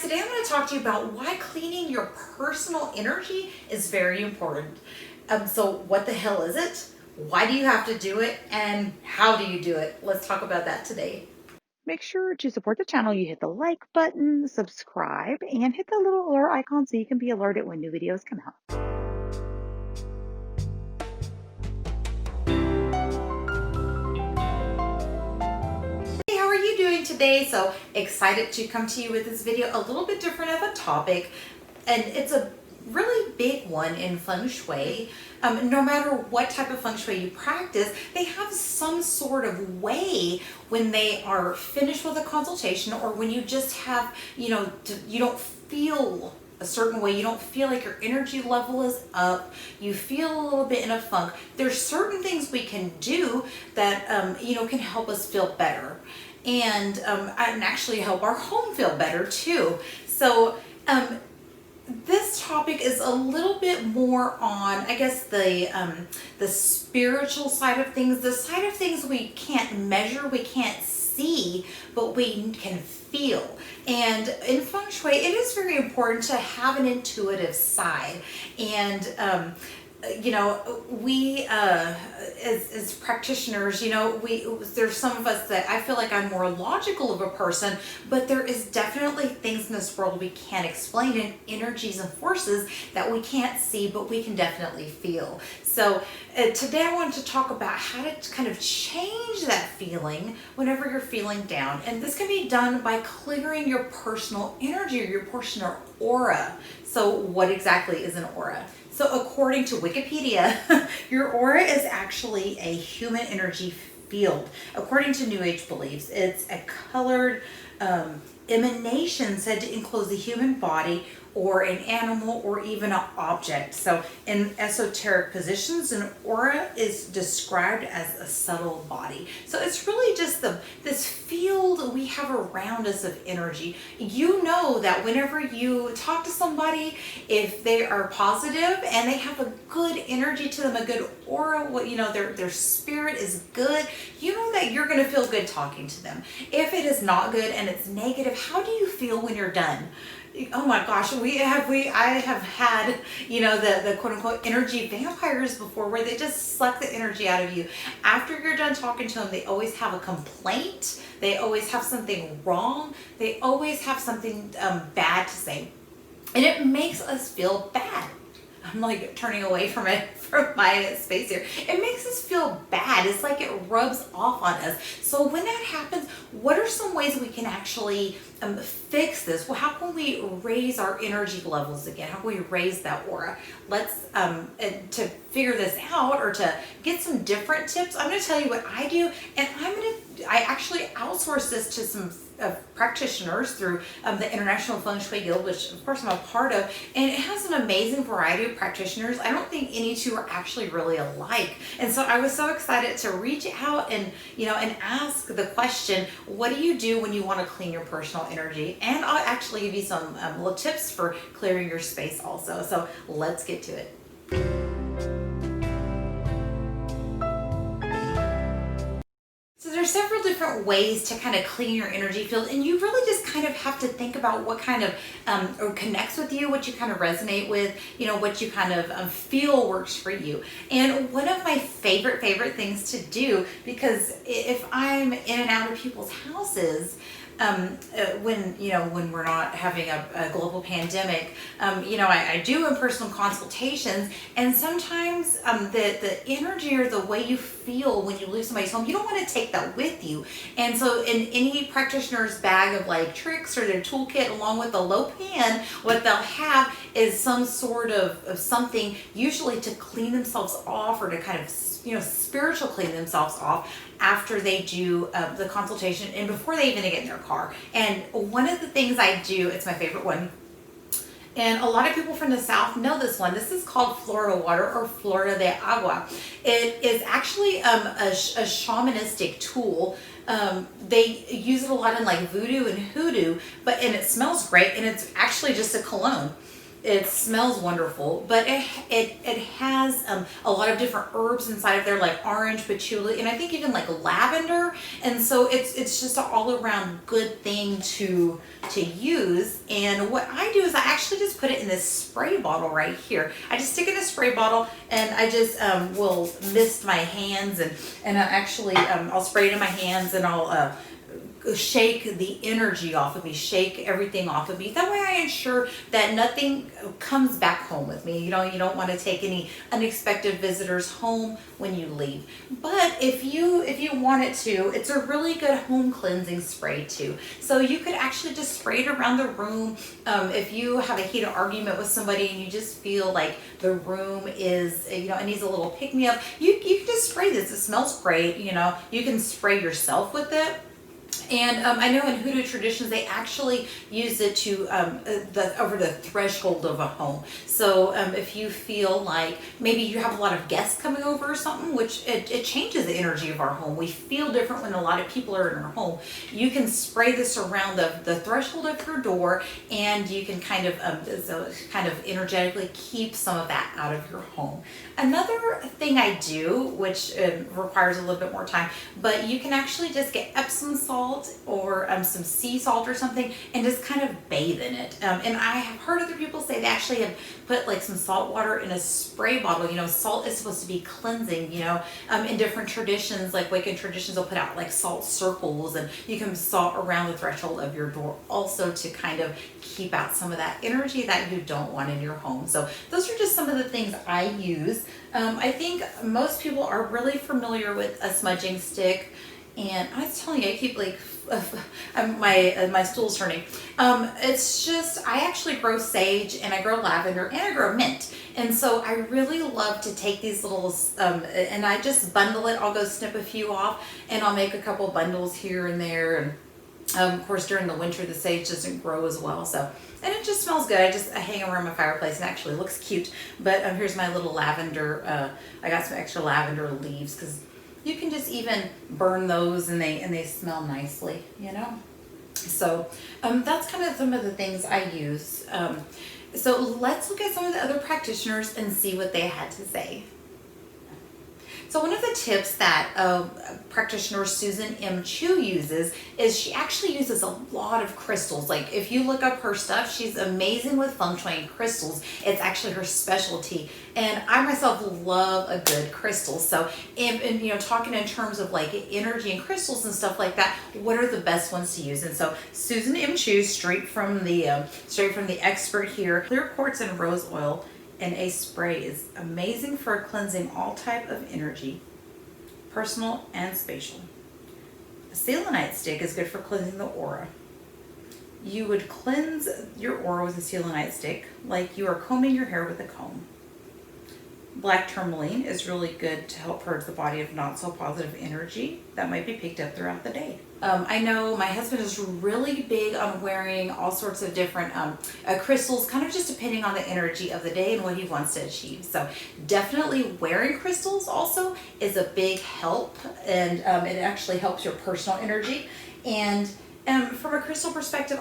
Today I'm going to talk to you about why cleaning your personal energy is very important. So what the hell is it? Why do you have to do it? And how do you do it? Let's talk about that today. Make sure to support the channel. You hit the like button, subscribe, and hit the little alert icon so you can be alerted when new videos come out. Hey, how are you doing today? So excited to come to you with this video, a little bit different of a topic, and it's a really big one in Feng Shui. No matter what type of Feng Shui you practice, they have some sort of way when they are finished with a consultation, or when you just have, you don't feel a certain way, you don't feel like your energy level is up, you feel a little bit in a funk. There's certain things we can do that can help us feel better, and actually help our home feel better too. So this topic is a little bit more on, I guess, the spiritual side of things, the side of things we can't measure, we can't see, but we can feel. And in Feng Shui, it is very important to have an intuitive side. And we as practitioners, there's some of us that I feel like I'm more logical of a person, but there is definitely things in this world we can't explain, and energies and forces that we can't see, but we can definitely feel. So today I wanted to talk about how to kind of change that feeling whenever you're feeling down. And this can be done by clearing your personal energy, or your personal aura. So what exactly is an aura? So according to Wikipedia, your aura is actually a human energy field. According to New Age beliefs, it's a colored emanation said to enclose the human body, or an animal, or even an object. So in esoteric positions, an aura is described as a subtle body. So it's really just this field we have around us of energy. You know that whenever you talk to somebody, if they are positive and they have a good energy to them, a good aura, their spirit is good, you know that you're going to feel good talking to them. If it is not good and it's negative, how do you feel when you're done? Oh my gosh, I have had, the quote unquote energy vampires before, where they just suck the energy out of you. After you're done talking to them, they always have a complaint. They always have something wrong. They always have something bad to say. And it makes us feel bad. I'm like turning away from my space here. It makes us feel bad. It's like it rubs off on us. So when that happens, what are some ways we can actually fix this? Well, how can we raise our energy levels again? How can we raise that aura? Let's to figure this out, or to get some different tips, I'm going to tell you what I do, and I actually outsource this to some practitioners through the International Feng Shui Guild, which of course I'm a part of, and it has an amazing variety of practitioners. I don't think any two are actually really alike, and so I was so excited to reach out and ask the question, what do you do when you want to clean your personal energy? And I'll actually give you some little tips for clearing your space also. So let's get to it. There's several different ways to kind of clean your energy field, and you really just kind of have to think about what kind of or connects with you, what you kind of resonate with, what you kind of feel works for you. And one of my favorite things to do, because if I'm in and out of people's houses, when we're not having a global pandemic, I do in-person consultations, and sometimes the energy or the way you feel when you leave somebody's home, you don't want to take that with you. And so in any practitioner's bag of like tricks or their toolkit, along with the low pan, what they'll have is some sort of something, usually to clean themselves off, or to kind of spiritual clean themselves off after they do the consultation, and before they even get in their car. And one of the things I do, it's my favorite one, and a lot of people from the South know this one. This is called Florida water, or Florida de agua. It is actually a shamanistic tool. They use it a lot in like voodoo and hoodoo, and it smells great, and it's actually just a cologne. It smells wonderful, but it has a lot of different herbs inside of there, like orange, patchouli, and I think even like lavender. And so it's just an all around good thing to use. And what I do is I actually just put it in this spray bottle right here. I just stick it in a spray bottle, and I just will mist my hands, and I actually I'll spray it in my hands, and I'll shake the energy off of me, shake everything off of me. That way I ensure that nothing comes back home with me. You don't want to take any unexpected visitors home when you leave. But if you wanted to, it's a really good home cleansing spray too. So you could actually just spray it around the room. If you have a heated argument with somebody and you just feel like the room is, it needs a little pick me up, you can just spray this. It smells great. You can spray yourself with it. And I know in Hoodoo traditions, they actually use it to over the threshold of a home. So if you feel like maybe you have a lot of guests coming over or something, which it changes the energy of our home. We feel different when a lot of people are in our home. You can spray this around the threshold of your door, and you can kind of energetically keep some of that out of your home. Another thing I do, which requires a little bit more time, but you can actually just get Epsom salt or some sea salt or something, and just kind of bathe in it. And I have heard other people say they actually have put like some salt water in a spray bottle. Salt is supposed to be cleansing. In different traditions, like Wiccan traditions, they'll put out like salt circles, and you can salt around the threshold of your door also to kind of keep out some of that energy that you don't want in your home. So those are just some of the things I use. I think most people are really familiar with a smudging stick. And I was telling you, I keep like, my stool's turning. It's just, I actually grow sage, and I grow lavender, and I grow mint. And so I really love to take these little, and I just bundle it. I'll go snip a few off, and I'll make a couple bundles here and there. And of course, during the winter, the sage doesn't grow as well. So, and it just smells good. I hang around my fireplace, and actually looks cute. But here's my little lavender. I got some extra lavender leaves, because you can just even burn those, and they smell nicely, So that's kind of some of the things I use. So let's look at some of the other practitioners and see what they had to say. So one of the tips that practitioner Susan M Chu uses is she actually uses a lot of crystals. Like if you look up her stuff, she's amazing with Feng Shui and crystals. It's actually her specialty. And I myself love a good crystal. So, and talking in terms of like energy and crystals and stuff like that, what are the best ones to use? And so Susan M Chu, straight from the expert here, clear quartz and rose oil in a spray is amazing for cleansing all type of energy, personal and spatial. A selenite stick is good for cleansing the aura. You would cleanse your aura with a selenite stick like you are combing your hair with a comb. Black tourmaline is really good to help purge the body of not so positive energy that might be picked up throughout the day. I know my husband is really big on wearing all sorts of different crystals, kind of just depending on the energy of the day and what he wants to achieve. So definitely wearing crystals also is a big help, and it actually helps your personal energy. And from a crystal perspective,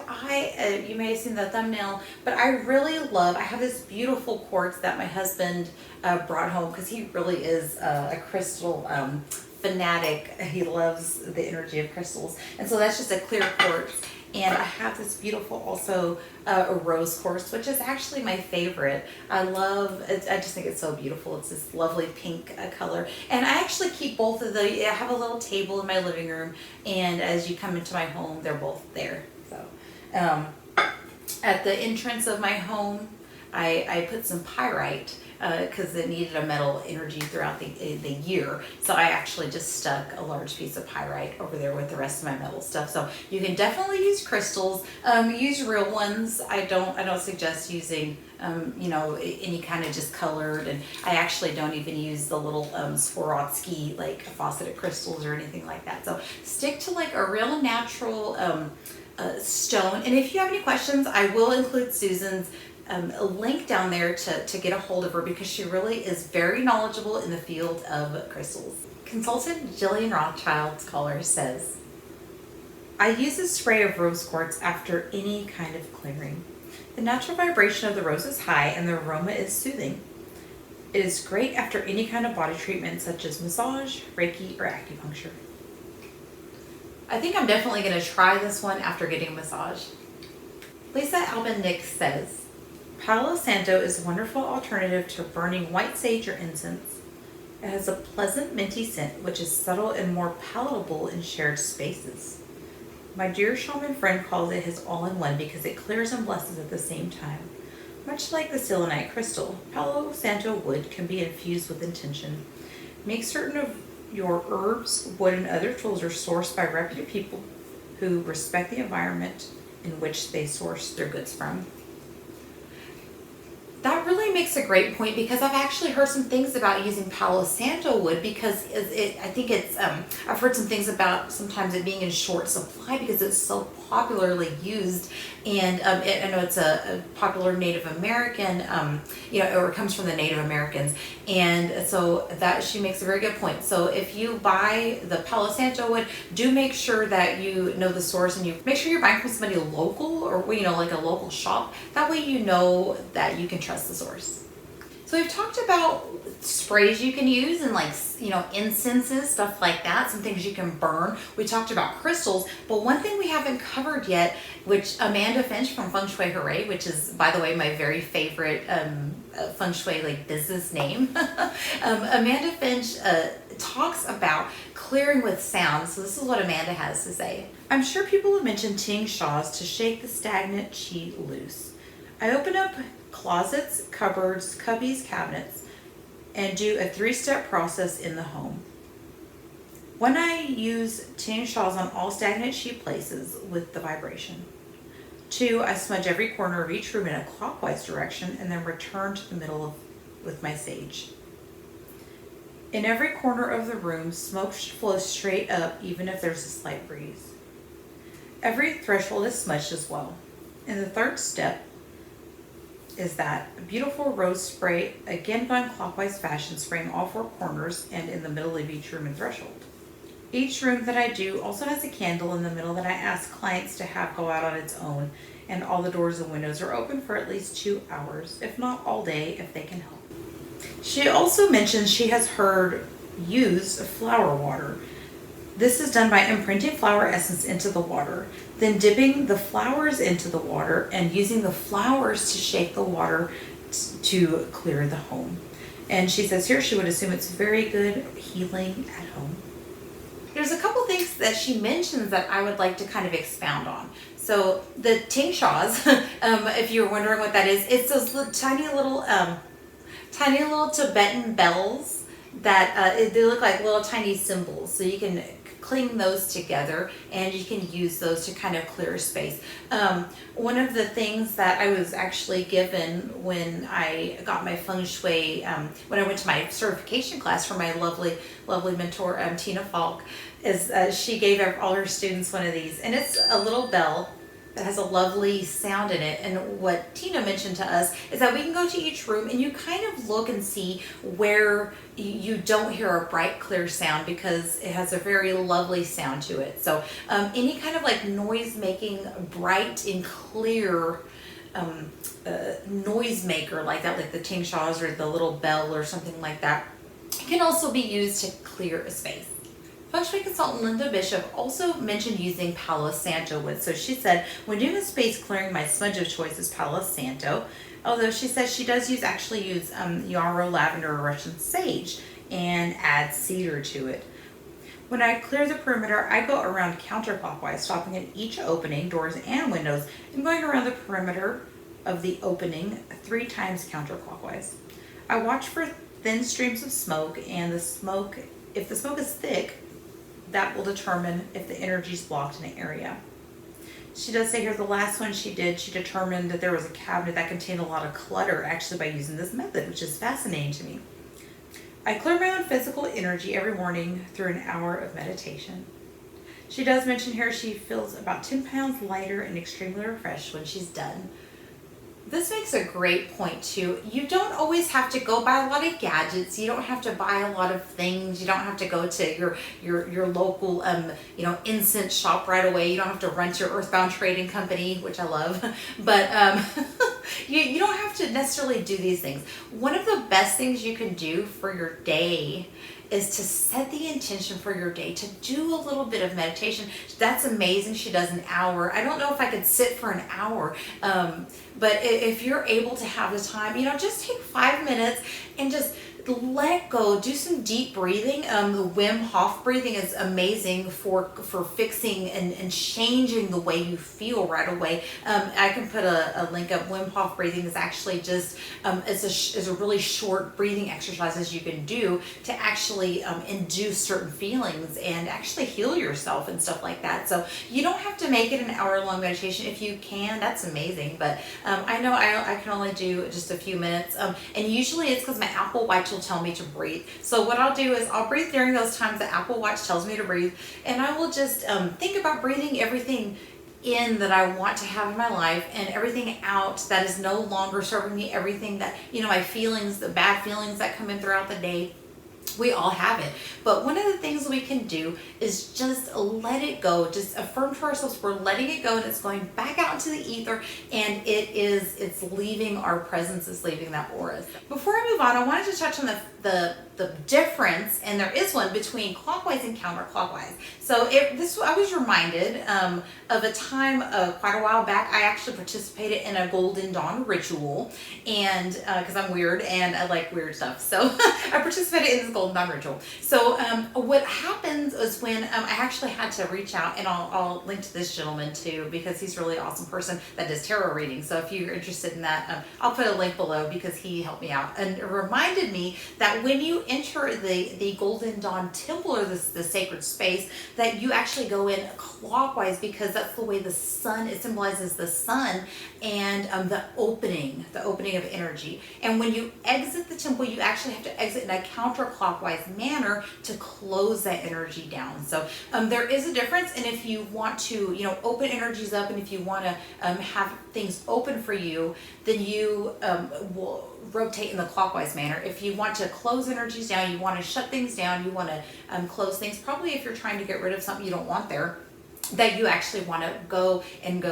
you may have seen the thumbnail, but I have this beautiful quartz that my husband brought home, because he really is a crystal fanatic. He loves the energy of crystals. And so that's just a clear quartz. And I have this beautiful also a rose quartz, which is actually my favorite. I just think it's so beautiful. It's this lovely pink color. And I actually keep both of I have a little table in my living room, and as you come into my home, they're both there. So at the entrance of my home, I put some pyrite, because it needed a metal energy throughout the year. So I actually just stuck a large piece of pyrite over there with the rest of my metal stuff. So you can definitely use crystals. Use real ones. I don't suggest using any kind of just colored, and I actually don't even use the little Swarovski like faceted crystals or anything like that. So stick to like a real natural stone. And if you have any questions, I will include Susan's a link down there to get a hold of her, because she really is very knowledgeable in the field of crystals. Consultant Jillian Rothchilds-Scholar says, I use a spray of rose quartz after any kind of clearing. The natural vibration of the rose is high and the aroma is soothing. It is great after any kind of body treatment such as massage, Reiki, or acupuncture. I think I'm definitely going to try this one after getting a massage. Lisa Alban says, Palo Santo is a wonderful alternative to burning white sage or incense. It has a pleasant minty scent which is subtle and more palatable in shared spaces. My dear shaman friend calls it his all-in-one because it clears and blesses at the same time. Much like the selenite crystal, Palo Santo wood can be infused with intention. Make certain of your herbs, wood, and other tools are sourced by reputable people who respect the environment in which they source their goods from. That really makes a great point because I've actually heard some things about using Palo Santo wood because I think it's, I've heard some things about sometimes it being in short supply because it's so popularly used. And I know it's a popular Native American, or it comes from the Native Americans. And so that she makes a very good point. So if you buy the Palo Santo wood, do make sure that you know the source and you make sure you're buying from somebody local or, like a local shop. That way you know that you can trust the source. So we've talked about sprays you can use and incenses, stuff like that, some things you can burn. We talked about crystals, but one thing we haven't covered yet, which Amanda Finch from Feng Shui Hooray, which is, by the way, my very favorite Feng Shui business name. Amanda Finch talks about clearing with sound. So this is what Amanda has to say. I'm sure people have mentioned ting shas to shake the stagnant qi loose. I open up closets, cupboards, cubbies, cabinets, and do a 3-step process in the home. When I use ting shawls on all stagnant qi places with the vibration. 2, I smudge every corner of each room in a clockwise direction and then return to the middle with my sage. In every corner of the room, smoke should flow straight up even if there's a slight breeze. Every threshold is smudged as well. And the 3rd step is that beautiful rose spray, again going clockwise fashion, spraying all 4 corners and in the middle of each room and threshold. Each room that I do also has a candle in the middle that I ask clients to have go out on its own, and all the doors and windows are open for at least 2 hours, if not all day, if they can help. She also mentions she has heard use flower water. This is done by imprinting flower essence into the water, then dipping the flowers into the water and using the flowers to shake the water to clear the home. And she says here she would assume it's very good healing at home. There's a couple things that she mentions that I would like to kind of expound on. So the ting shas, if you're wondering what that is, it's those little, tiny little Tibetan bells that they look like little tiny cymbals. So you can cling those together and you can use those to kind of clear space. One of the things that I was actually given when I got my Feng Shui, when I went to my certification class for my lovely mentor, Tina Falk, is she gave all her students one of these. And it's a little bell that has a lovely sound in it. And what Tina mentioned to us is that we can go to each room and you kind of look and see where you don't hear a bright, clear sound because it has a very lovely sound to it. So any kind of noise making, bright and clear noise maker like that, like the ting shas or the little bell or something like that, can also be used to clear a space. Feng Shui consultant Linda Bischoff also mentioned using Palo Santo wood. So she said, when doing a space clearing, my smudge of choice is Palo Santo. Although she says she does actually use yarrow, lavender, or Russian sage and add cedar to it. When I clear the perimeter, I go around counterclockwise, stopping at each opening, doors and windows, and going around the perimeter of the opening 3 times counterclockwise. I watch for thin streams of smoke, and if the smoke is thick, that will determine if the energy is blocked in an area. She does say here the last one she did, she determined that there was a cabinet that contained a lot of clutter actually by using this method, which is fascinating to me. I clear my own physical energy every morning through an hour of meditation. She does mention here she feels about 10 pounds lighter and extremely refreshed when she's done. This makes a great point too. You don't always have to go buy a lot of gadgets. You don't have to buy a lot of things. You don't have to go to your local incense shop right away. You don't have to rent your Earthbound Trading Company, which I love. But you don't have to necessarily do these things. One of the best things you can do for your day is to set the intention for your day, to do a little bit of meditation. That's amazing. She does an hour. I don't know if I could sit for an hour, but if you're able to have the time, just take 5 minutes and just let go. Do some deep breathing. The Wim Hof breathing is amazing for fixing and changing the way you feel right away. I can put a link up. Wim Hof breathing is actually just is a really short breathing exercises you can do to actually induce certain feelings and actually heal yourself and stuff like that. So you don't have to make it an hour-long meditation. If you can, that's amazing. But I know I can only do just a few minutes. And usually it's because my Apple Watch will tell me to breathe. So what I'll do is I'll breathe during those times the Apple Watch tells me to breathe, and I will just think about breathing everything in that I want to have in my life and everything out that is no longer serving me, everything that, my feelings, the bad feelings that come in throughout the day. We all have it. But one of the things we can do is just let it go. Just affirm to ourselves we're letting it go and it's going back out into the ether, and it's leaving our presence, is leaving that aura. Before I move on, I wanted to touch on the difference, and there is one, between clockwise and counterclockwise. So I was reminded of a time quite a while back. I actually participated in a Golden Dawn ritual, and because I'm weird and I like weird stuff, so I participated in this Golden Dawn ritual. So what happens is when I actually had to reach out, and I'll link to this gentleman too, because he's a really awesome person that does tarot readings. So if you're interested in that, I'll put a link below because he helped me out, and it reminded me that when you enter the Golden Dawn temple, or the sacred space, that you actually go in clockwise, because that's the way the sun, it symbolizes the sun and the opening of energy. And when you exit the temple, you actually have to exit in a counterclockwise manner to close that energy down. So there is a difference, and if you want to open energies up, and if you want to have things open for you, then you will rotate in the clockwise manner. If you want to close energies down, you want to shut things down, you want to close things, probably if you're trying to get rid of something you don't want there, that you actually want to go and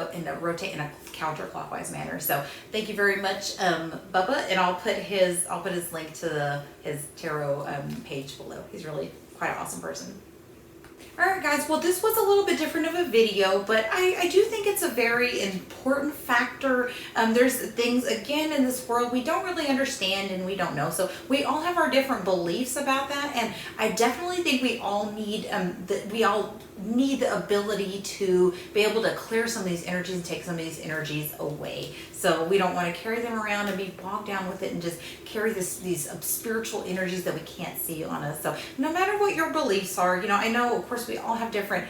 rotate in a counterclockwise manner. So thank you very much, Bubba, and I'll put his link to his tarot page below. He's really quite an awesome person. Alright guys, well this was a little bit different of a video, but I do think it's a very important factor. There's things, again, in this world we don't really understand and we don't know. So we all have our different beliefs about that, and I definitely think we all need the ability to be able to clear some of these energies and take some of these energies away. So we don't want to carry them around and be bogged down with it and just carry these spiritual energies that we can't see on us. So no matter what your beliefs are, I know of course we all have different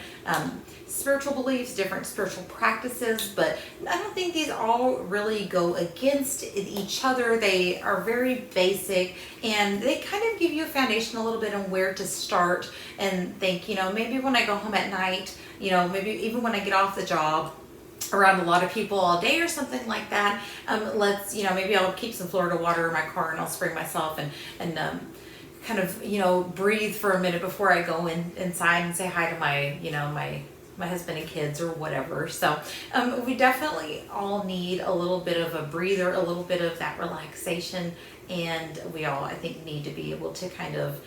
spiritual beliefs, different spiritual practices, but I don't think these all really go against each other. They are very basic, and they kind of give you a foundation a little bit on where to start and think, maybe when I go home at night, maybe even when I get off the job, around a lot of people all day or something like that, maybe I'll keep some Florida water in my car and I'll spray myself and kind of, breathe for a minute before I go inside and say hi to my husband and kids or whatever. So we definitely all need a little bit of a breather, a little bit of that relaxation, and we all, I think, need to be able to kind of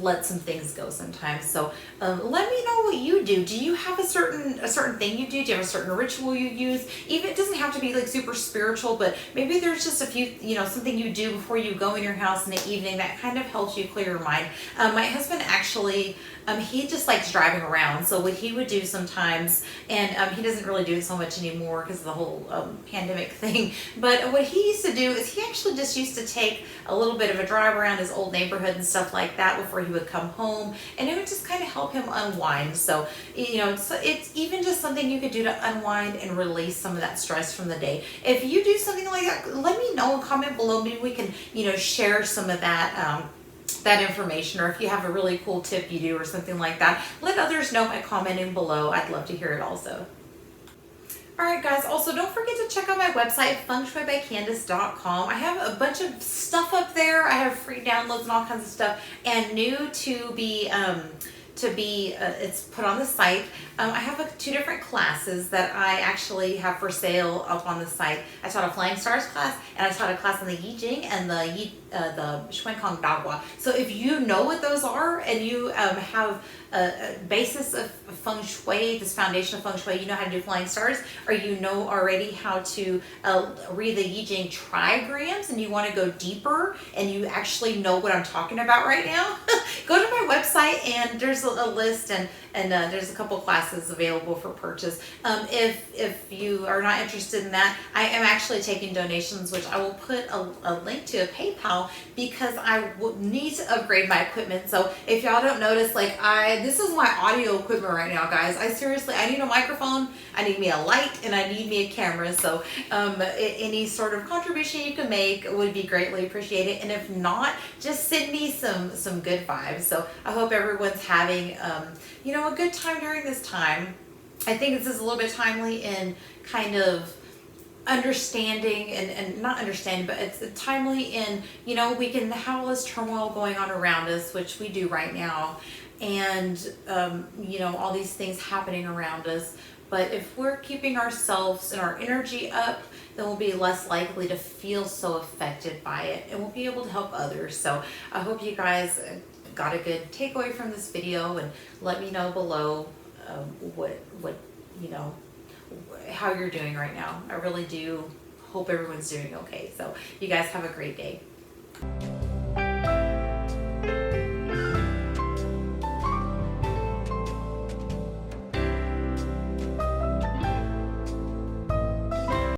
let some things go sometimes. So let me know what you do. Do you have a certain thing you do? Do you have a certain ritual you use? Even, it doesn't have to be like super spiritual, but maybe there's just a few, something you do before you go in your house in the evening that kind of helps you clear your mind. My husband actually, he just likes driving around. So what he would do sometimes, and he doesn't really do it so much anymore because of the whole pandemic thing, but what he used to do is he actually just used to take a little bit of a drive around his old neighborhood and stuff like that before he would come home, and it would just kind of help him unwind. So it's even just something you could do to unwind and release some of that stress from the day. If you do something like that, let me know, comment below. Maybe we can share some of that that information, or if you have a really cool tip you do or something like that, let others know by commenting below. I'd love to hear it also. Alright guys, also don't forget to check out my website, fengshuibycandice.com. I have a bunch of stuff up there. I have free downloads and all kinds of stuff. And new to be, it's put on the site. I have 2 different classes that I actually have for sale up on the site. I taught a Flying Stars class, and I taught a class on the Yi Jing and the Shuan Kong Dagua. So if you know what those are and you have a basis of Feng Shui, this foundation of Feng Shui, you know how to do Flying Stars, or you know already how to read the Yi Jing trigrams, and you want to go deeper and you actually know what I'm talking about right now, go to my website and there's a list, and there's a couple classes available for purchase. If you are not interested in that, I am actually taking donations, which I will put a link to a PayPal, because I need to upgrade my equipment. So if y'all don't notice, like this is my audio equipment right now, guys. I need a microphone, I need me a light, and I need me a camera. So any sort of contribution you can make would be greatly appreciated. And if not, just send me some good vibes. So I hope everyone's having a good time during this time. I think this is a little bit timely in kind of understanding and not understanding, but it's timely in, we can have all this turmoil going on around us, which we do right now, and all these things happening around us. But if we're keeping ourselves and our energy up, then we'll be less likely to feel so affected by it, and we'll be able to help others. So I hope you guys got a good takeaway from this video, and let me know below how you're doing right now. I really do hope everyone's doing okay. So you guys have a great day.